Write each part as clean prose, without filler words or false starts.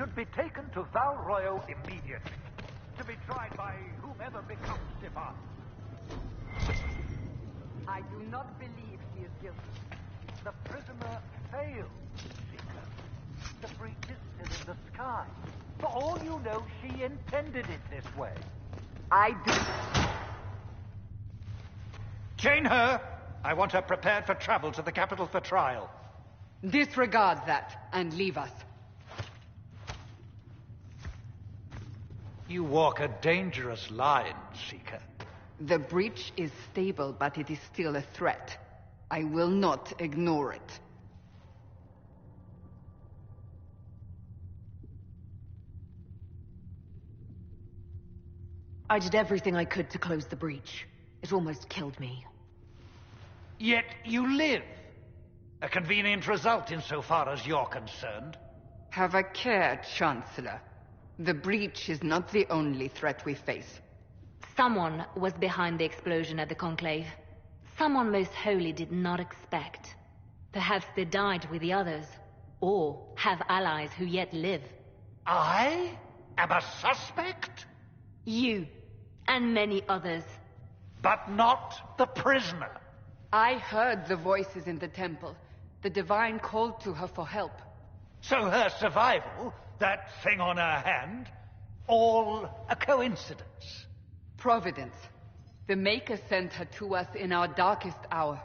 should be taken to Val Royo immediately, to be tried by whomever becomes Stefan. I do not believe he is guilty. The prisoner failed, Seeker. The breach is still in the sky. For all you know, she intended it this way. I do. Chain her! I want her prepared for travel to the capital for trial. Disregard that, and leave us. You walk a dangerous line, Seeker. The breach is stable, but it is still a threat. I will not ignore it. I did everything I could to close the breach. It almost killed me. Yet you live. A convenient result insofar as you're concerned. Have a care, Chancellor. The breach is not the only threat we face. Someone was behind the explosion at the Conclave. Someone Most Holy did not expect. Perhaps they died with the others, or have allies who yet live. I am a suspect? You, and many others. But not the prisoner. I heard the voices in the temple. The Divine called to her for help. So her survival, that thing on her hand, all a coincidence? Providence. The Maker sent her to us in our darkest hour.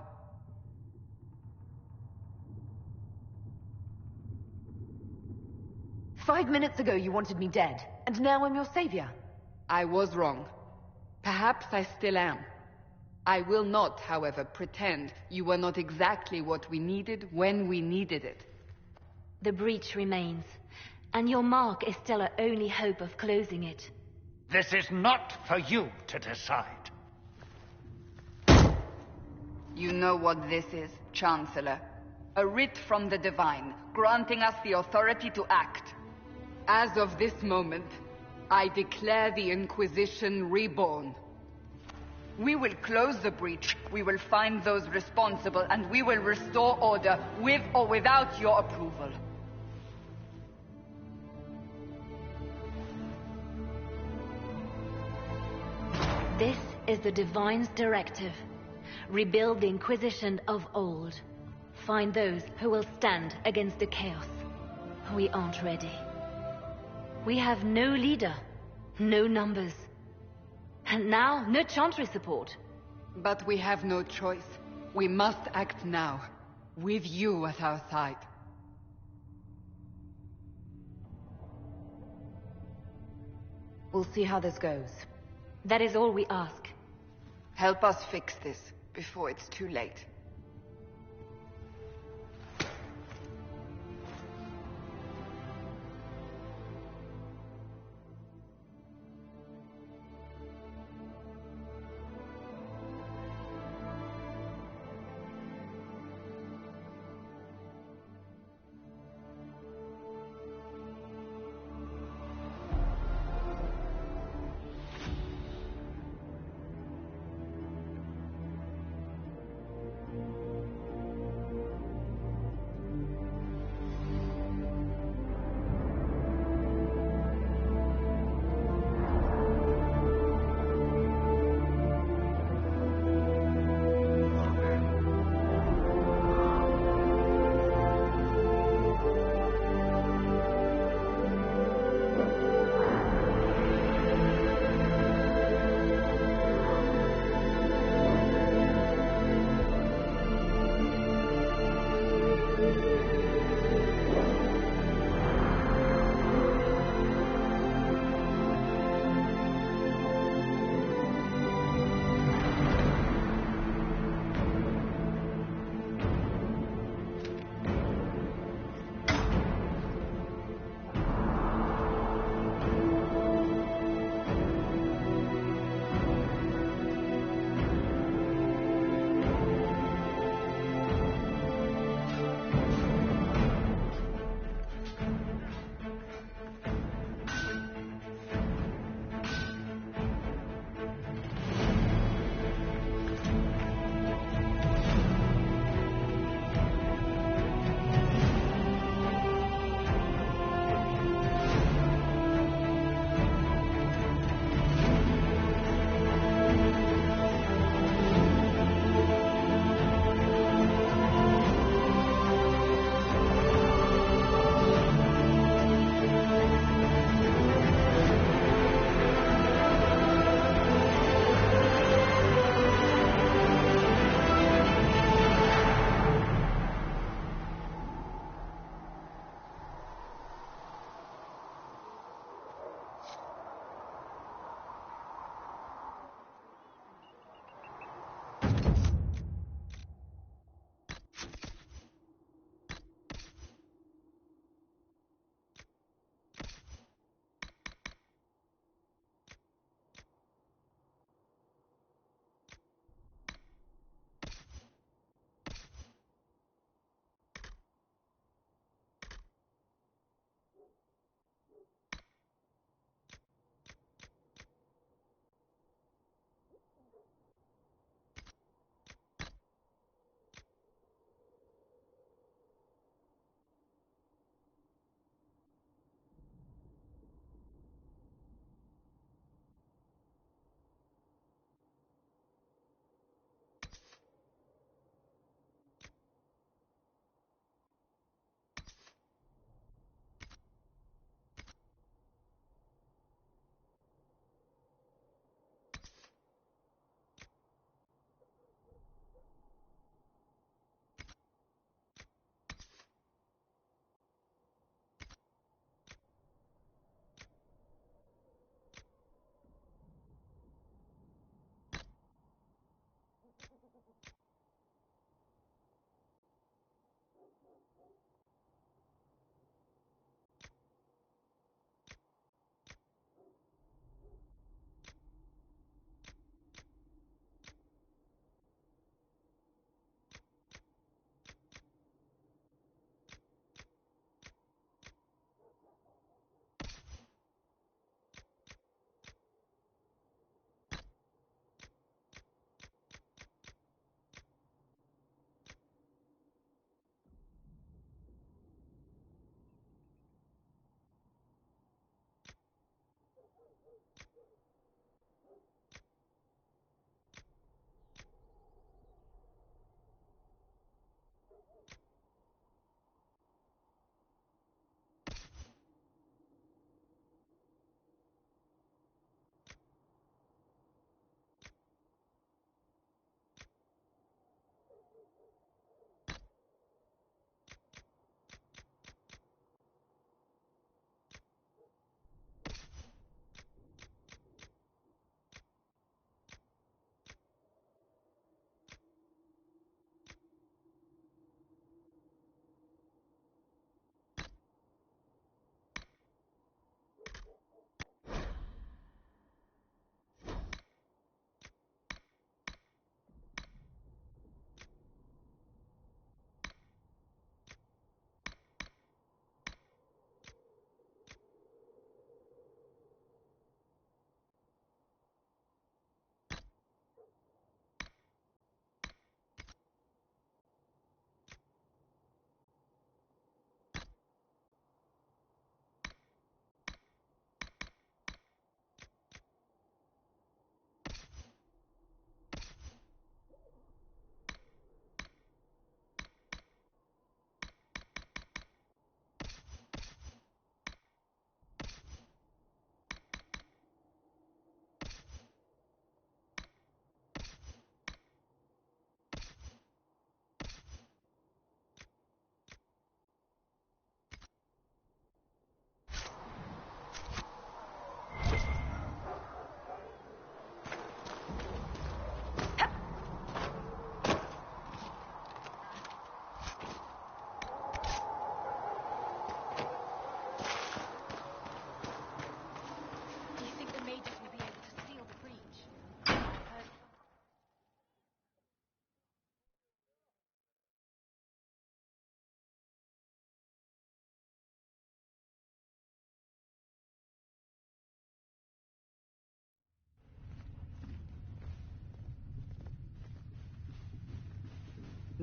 "5 minutes ago you wanted me dead, and now I'm your savior." I was wrong. Perhaps I still am. I will not, however, pretend you were not exactly what we needed when we needed it. The breach remains, and your mark is still our only hope of closing it. This is not for you to decide. You know what this is, Chancellor. A writ from the Divine, granting us the authority to act. As of this moment, I declare the Inquisition reborn. We will close the breach, we will find those responsible, and we will restore order, with or without your approval. This is the Divine's directive. Rebuild the Inquisition of old. Find those who will stand against the chaos. We aren't ready. We have no leader, no numbers. And now, no Chantry support. But we have no choice. We must act now, with you at our side. We'll see how this goes. That is all we ask. Help us fix this, before it's too late.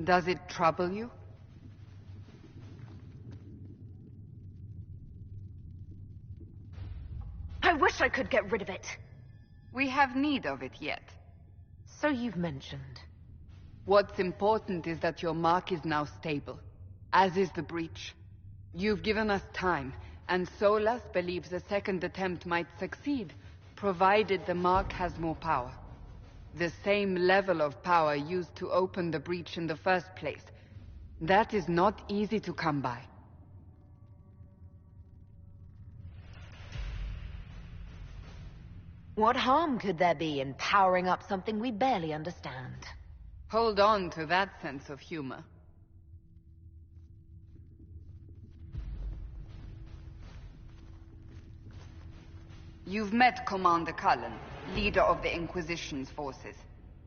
Does it trouble you? I wish I could get rid of it. We have need of it yet. So you've mentioned. What's important is that your mark is now stable, as is the breach. You've given us time, and Solas believes a second attempt might succeed, provided the mark has more power. The same level of power used to open the breach in the first place. That is not easy to come by. What harm could there be in powering up something we barely understand? Hold on to that sense of humor. You've met Commander Cullen, leader of the Inquisition's forces.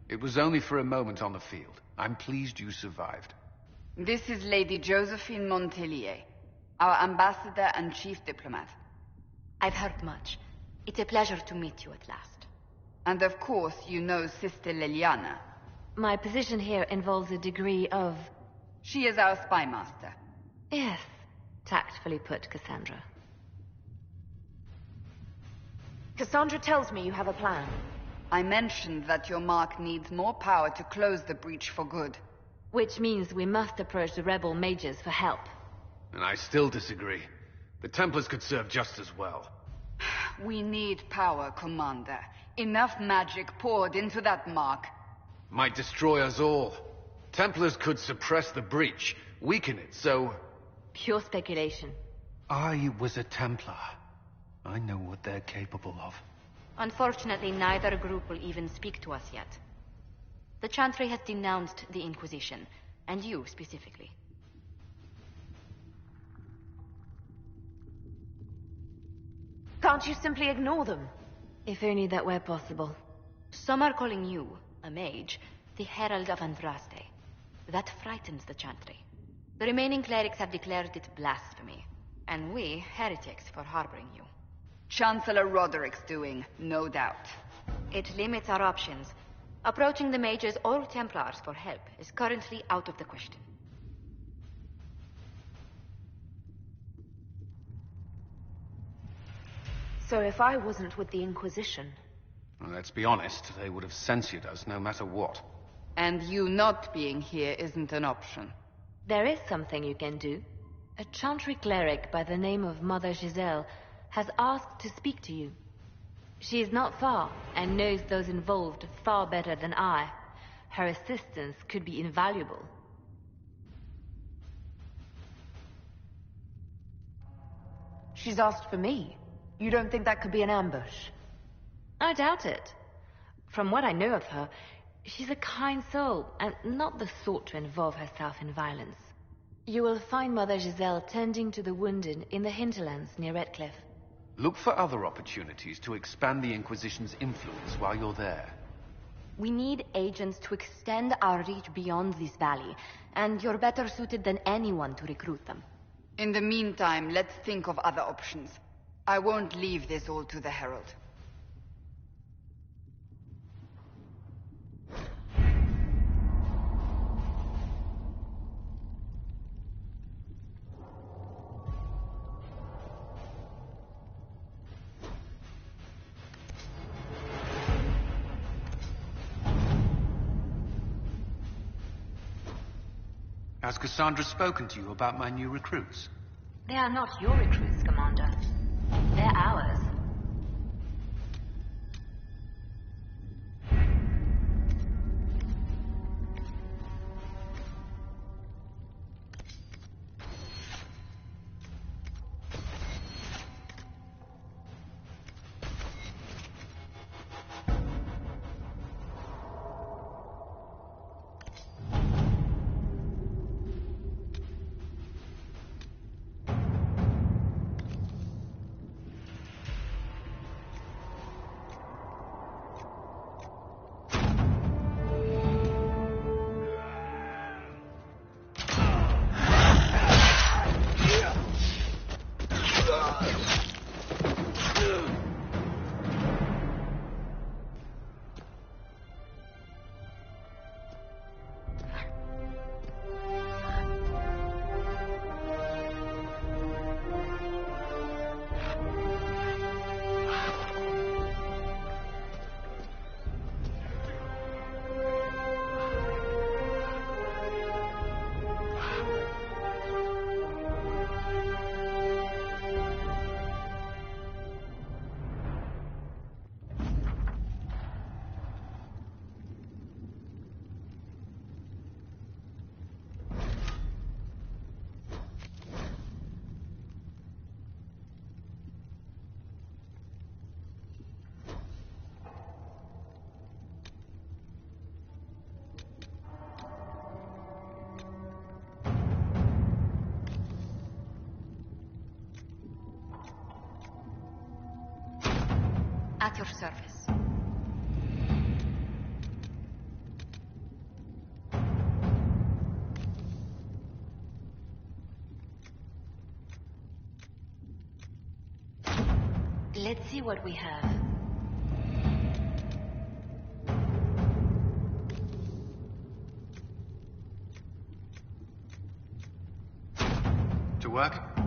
It was only for a moment on the field. I'm pleased you survived. This is Lady Josephine Montelier, our ambassador and chief diplomat. I've heard much. It's a pleasure to meet you at last. And of course, you know Sister Liliana. My position here involves a degree of... She is our spy master. Yes, tactfully put, Cassandra. Cassandra tells me you have a plan. I mentioned that your mark needs more power to close the breach for good. Which means we must approach the rebel mages for help. And I still disagree. The Templars could serve just as well. We need power, Commander. Enough magic poured into that mark. Might destroy us all. Templars could suppress the breach, weaken it, so... Pure speculation. I was a Templar. I know what they're capable of. Unfortunately, neither group will even speak to us yet. The Chantry has denounced the Inquisition, and you specifically. Can't you simply ignore them? If only that were possible. Some are calling you, a mage, the Herald of Andraste. That frightens the Chantry. The remaining clerics have declared it blasphemy, and we, heretics, for harboring you. Chancellor Roderick's doing, no doubt. It limits our options. Approaching the mages or Templars for help is currently out of the question. So if I wasn't with the Inquisition... Well, let's be honest, they would have censored us no matter what. And you not being here isn't an option. There is something you can do. A Chantry cleric by the name of Mother Giselle has asked to speak to you. She is not far, and knows those involved far better than I. Her assistance could be invaluable. She's asked for me. You don't think that could be an ambush? I doubt it. From what I know of her, she's a kind soul, and not the sort to involve herself in violence. You will find Mother Giselle tending to the wounded in the hinterlands near Redcliffe. Look for other opportunities to expand the Inquisition's influence while you're there. We need agents to extend our reach beyond this valley, and you're better suited than anyone to recruit them. In the meantime, let's think of other options. I won't leave this all to the Herald. Has Cassandra spoken to you about my new recruits? They are not your recruits, Commander. They're ours. at your service. Let's see what we have. To work?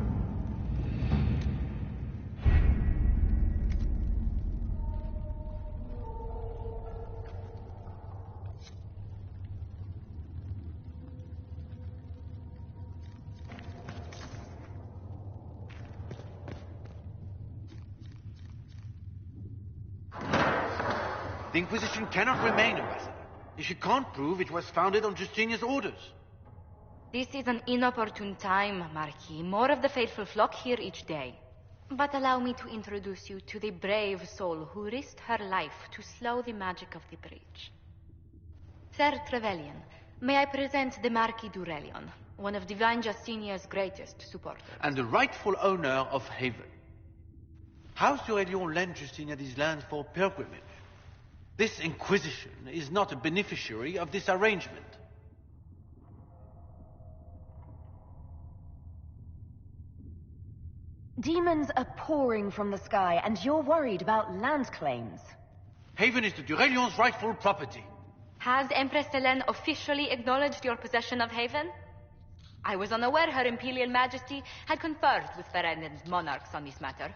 The Inquisition cannot remain, Ambassador, if you can't prove it was founded on Justinian's orders. This is an inopportune time, Marquis. More of the faithful flock here each day. But allow me to introduce you to the brave soul who risked her life to slow the magic of the breach. Sir Trevelyan, may I present the Marquis d'Aurelion, one of Divine Justinia's greatest supporters. And the rightful owner of Haven. House d'Aurelion lent Justinia these lands for pilgrimage. This Inquisition is not a beneficiary of this arrangement. Demons are pouring from the sky, and you're worried about land claims. Haven is the d'Aurelion's rightful property. Has Empress Selene officially acknowledged your possession of Haven? I was unaware Her Imperial Majesty had conferred with Ferenden's monarchs on this matter.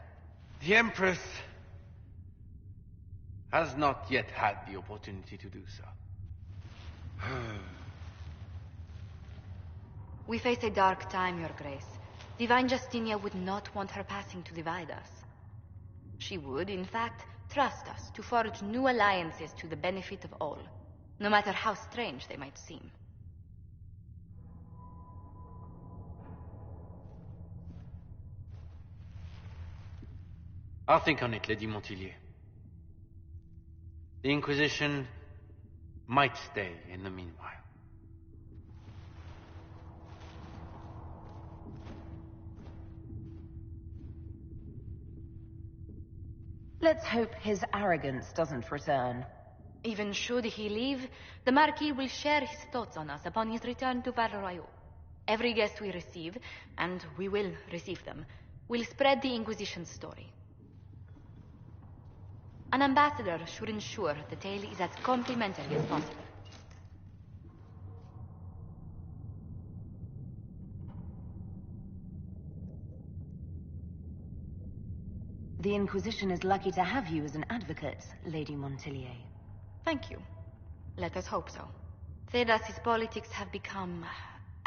The Empress has not yet had the opportunity to do so. We face a dark time, Your Grace. Divine Justinia would not want her passing to divide us. She would, in fact, trust us to forge new alliances to the benefit of all, no matter how strange they might seem. I'll think on it, Lady Montilyet. The Inquisition might stay in the meanwhile. Let's hope his arrogance doesn't return. Even should he leave, the Marquis will share his thoughts on us upon his return to Val Royeaux. Every guest we receive, and we will receive them, will spread the Inquisition's story. An ambassador should ensure the tale is as complimentary as possible. The Inquisition is lucky to have you as an advocate, Lady Montilyet. Thank you. Let us hope so. Thedas's politics have become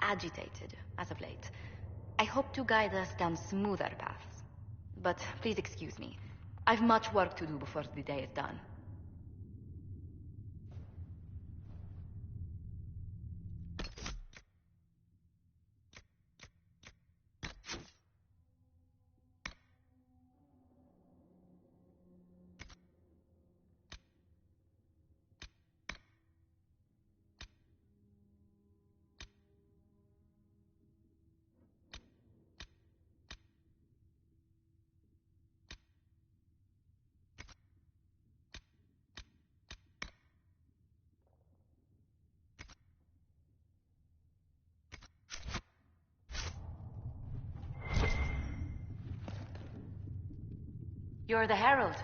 agitated as of late. I hope to guide us down smoother paths. But please excuse me. I've much work to do before the day is done. You're the Herald.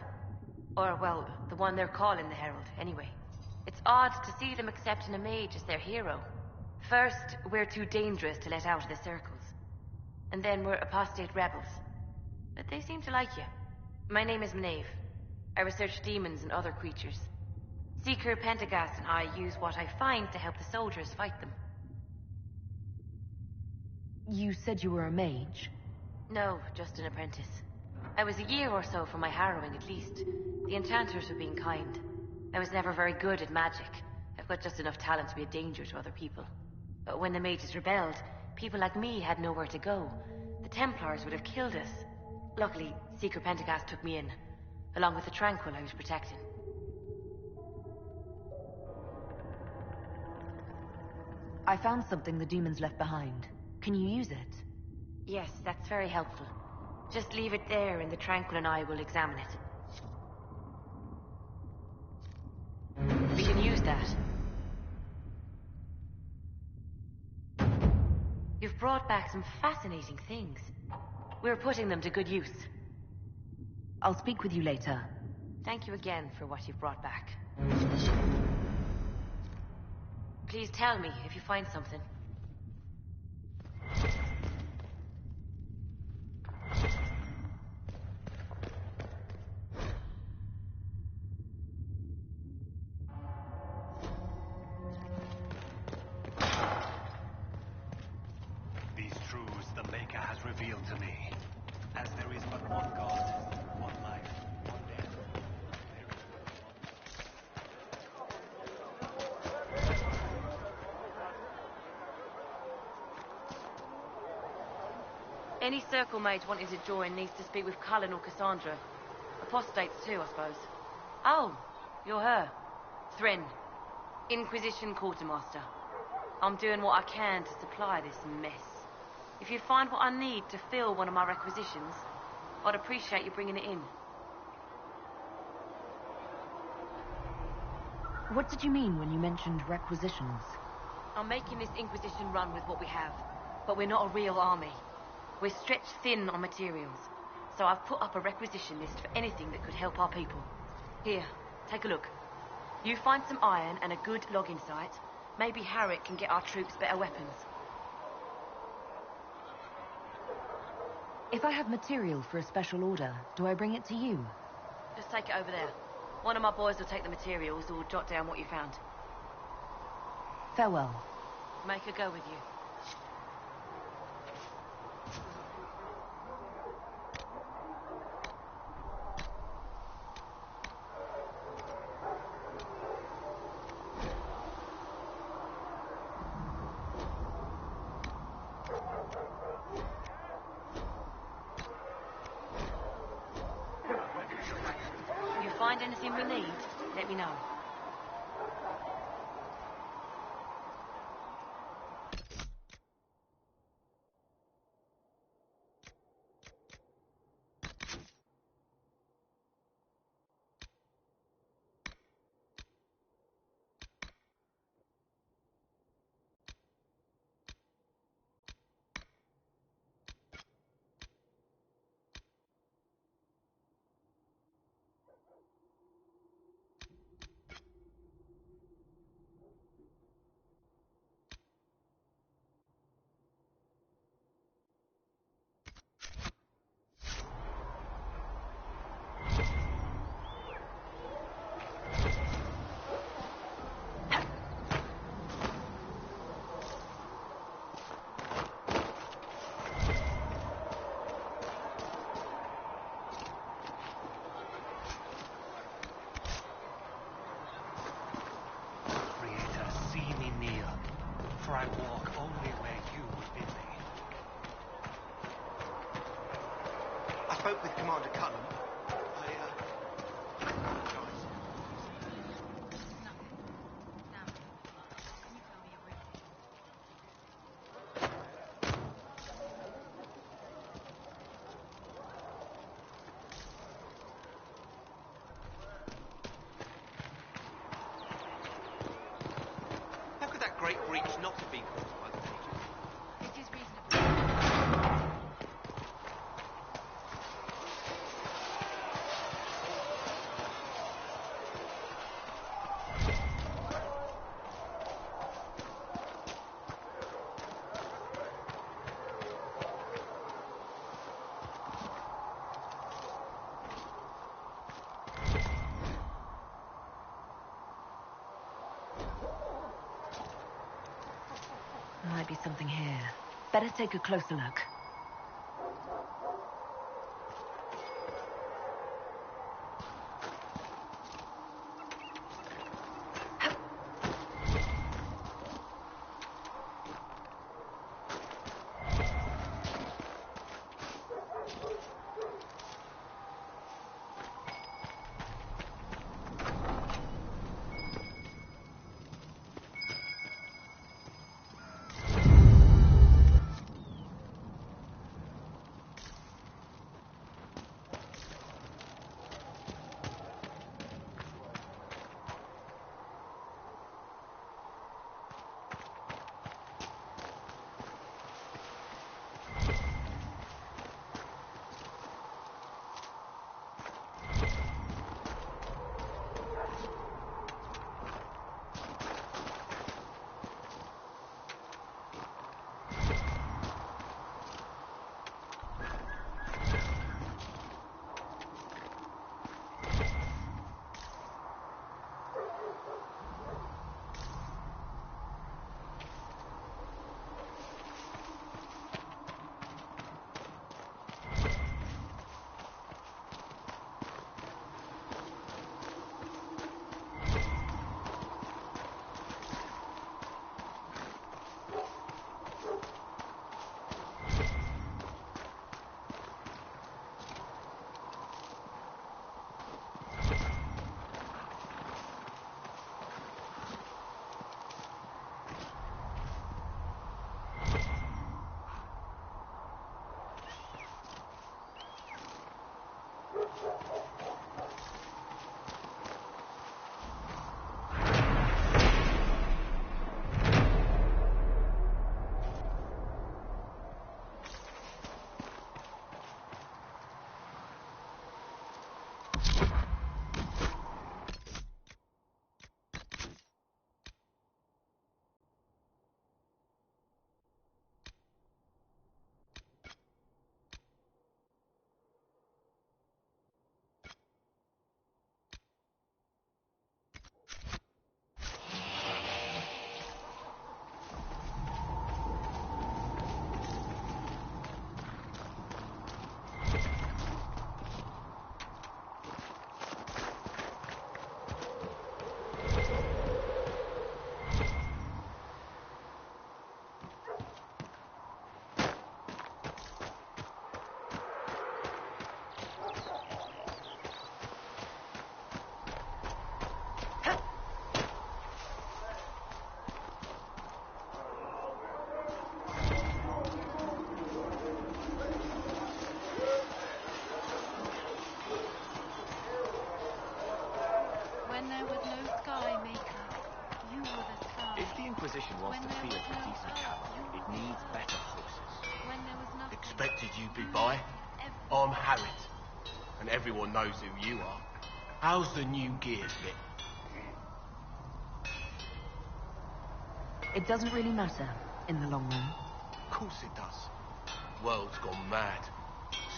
Or, well, the one they're calling the Herald, anyway. It's odd to see them accepting a mage as their hero. First, we're too dangerous to let out of the circles. And then we're apostate rebels. But they seem to like you. My name is Maeve. I research demons and other creatures. Seeker Pentagast and I use what I find to help the soldiers fight them. You said you were a mage? No, just an apprentice. I was a year or so from my harrowing, at least. The enchanters were being kind. I was never very good at magic. I've got just enough talent to be a danger to other people. But when the mages rebelled, people like me had nowhere to go. The Templars would have killed us. Luckily, Seeker Pentagast took me in, along with the Tranquil I was protecting. I found something the demons left behind. Can you use it? Yes, that's very helpful. Just leave it there and the Tranquil and I will examine it. that. You've brought back some fascinating things. We're putting them to good use. I'll speak with you later. Thank you again for what you've brought back. Please tell me if you find something. These truths the Maker has revealed to me. As there is but one God, one life, one death. Any circle mate wanting to join needs to speak with Cullen or Cassandra. Apostates too, I suppose. Oh, you're her. Thrin, Inquisition Quartermaster. I'm doing what I can to supply this mess. If you find what I need to fill one of my requisitions, I'd appreciate you bringing it in. What did you mean when you mentioned requisitions? I'm making this Inquisition run with what we have, but we're not a real army. We're stretched thin on materials, so I've put up a requisition list for anything that could help our people. Here, take a look. You find some iron and a good logging site, maybe Harrick can get our troops better weapons. If I have material for a special order, do I bring it to you? Just take it over there. One of my boys will take the materials or jot down what you found. Farewell. Make her go with you. If you find anything we need, let me know. Creator, see me kneel, for I walk only where you would bid me. I spoke with Commander Cullen. How could that great breach not have been caused by the Mages? It is reasonable. There might be something here. Better take a closer look. When there was no sky maker, you were the sky. If the Inquisition wants to field a decent cavalry, it needs better horses. When there was nothing. Expected you'd be by. I'm Harriet, and everyone knows who you are. How's the new gear fit? It doesn't really matter in the long run. Of course it does. World's gone mad.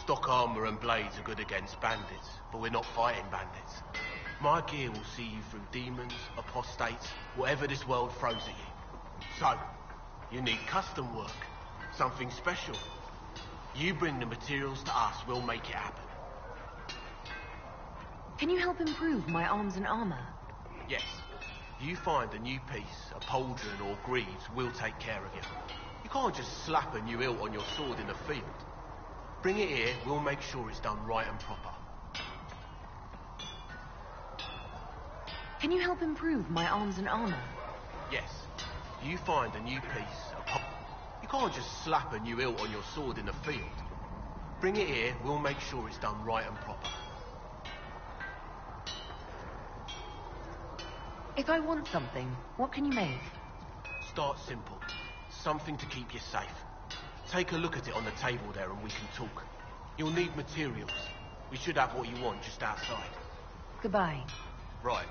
Stock armor and blades are good against bandits, but we're not fighting bandits. My gear will see you through demons, apostates, whatever this world throws at you. So, you need custom work, something special. You bring the materials to us, we'll make it happen. Can you help improve my arms and armor? Yes. You find a new piece, a pauldron or greaves, we'll take care of you. You can't just slap a new hilt on your sword in the field. Bring it here, we'll make sure it's done right and proper. Can you help improve my arms and armor? Yes. You find a new piece, you can't just slap a new hilt on your sword in the field. Bring it here, we'll make sure it's done right and proper. If I want something, what can you make? Start simple. Something to keep you safe. Take a look at it on the table there and we can talk. You'll need materials. We should have what you want just outside. Goodbye. Right.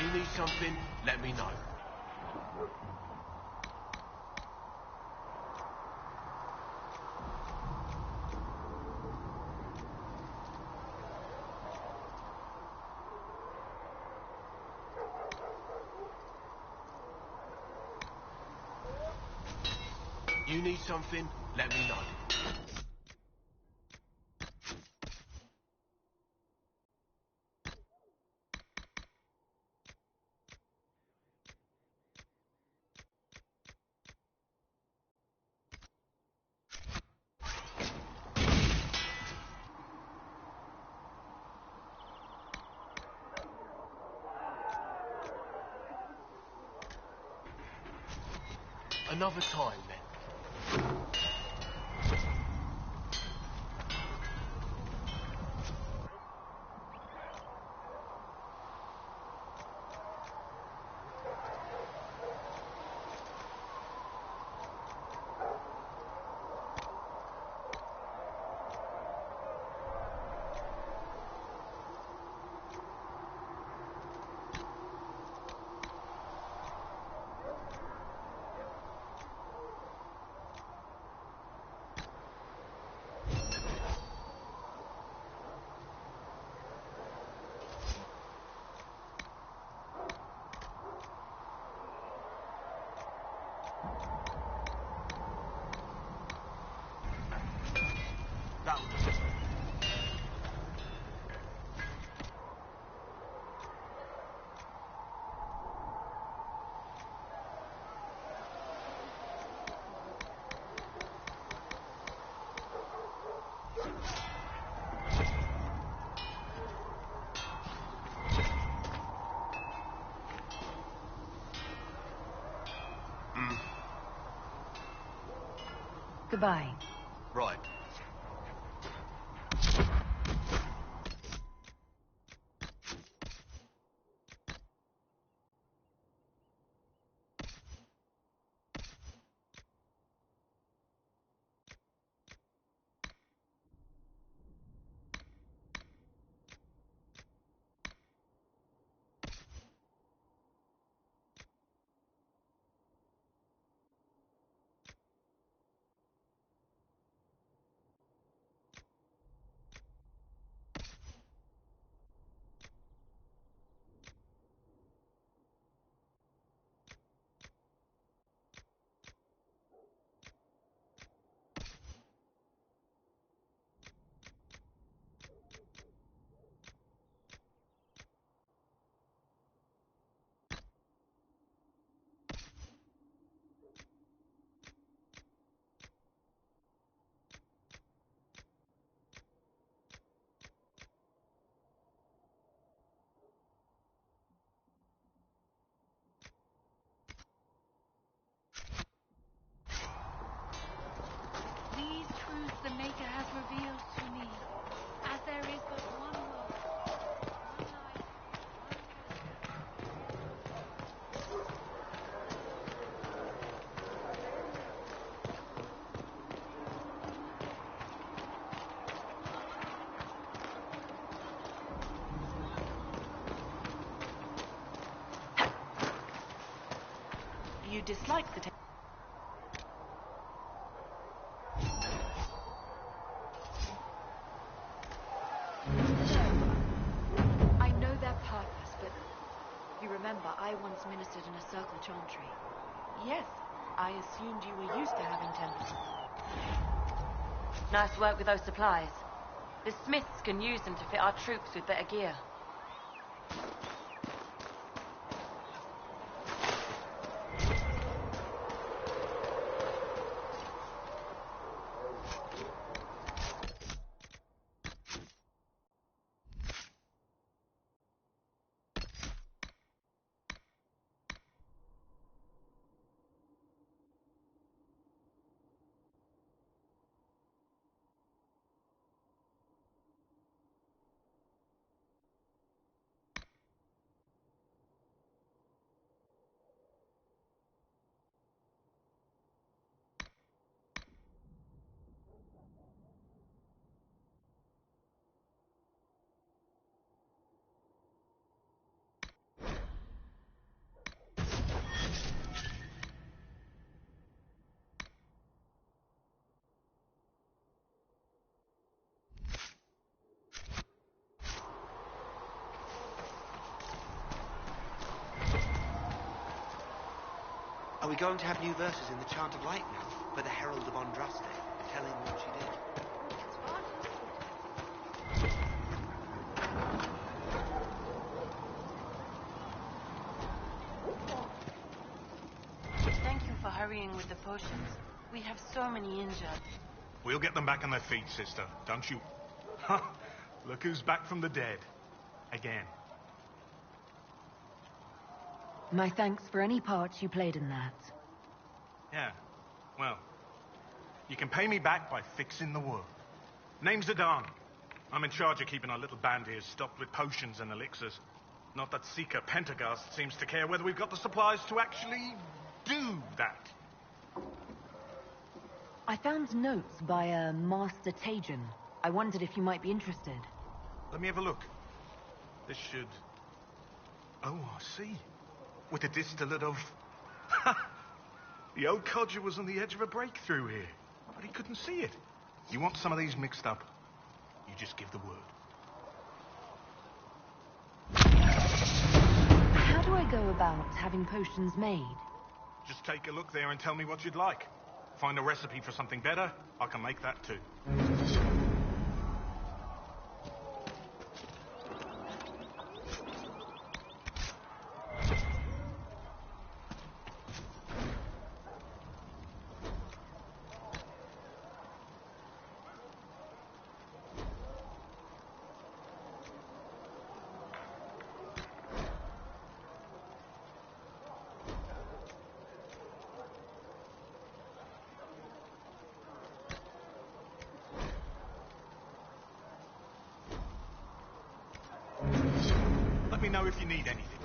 You need something, let me know. You need something, let me know. Another time, then. That'll do. Goodbye. Right. These truths the Maker has revealed to me, as there is but one world, one life, You dislike the I know their purpose, but you remember I once ministered in a circle chantry. Yes, I assumed you were used to having tempers. Nice work with those supplies. The smiths can use them to fit our troops with better gear. Are we going to have new verses in the Chant of Light now for the Herald of Andraste, telling what she did? Thank you for hurrying with the potions. We have so many injured. We'll get them back on their feet, sister. Don't you? Ha! Look who's back from the dead. Again. My thanks for any part you played in that. Yeah. Well, you can pay me back by fixing the world. Name's Zidane. I'm in charge of keeping our little band here stocked with potions and elixirs. Not that Seeker Pentagast seems to care whether we've got the supplies to actually do that. I found notes by a Master Tajin. I wondered if you might be interested. Let me have a look. This should... Oh, I see. With a distillate of... The old codger was on the edge of a breakthrough here, but he couldn't see it. You want some of these mixed up, you just give the word. How do I go about having potions made? Just take a look there and tell me what you'd like. Find a recipe for something better, I can make that too. Let me know if you need anything.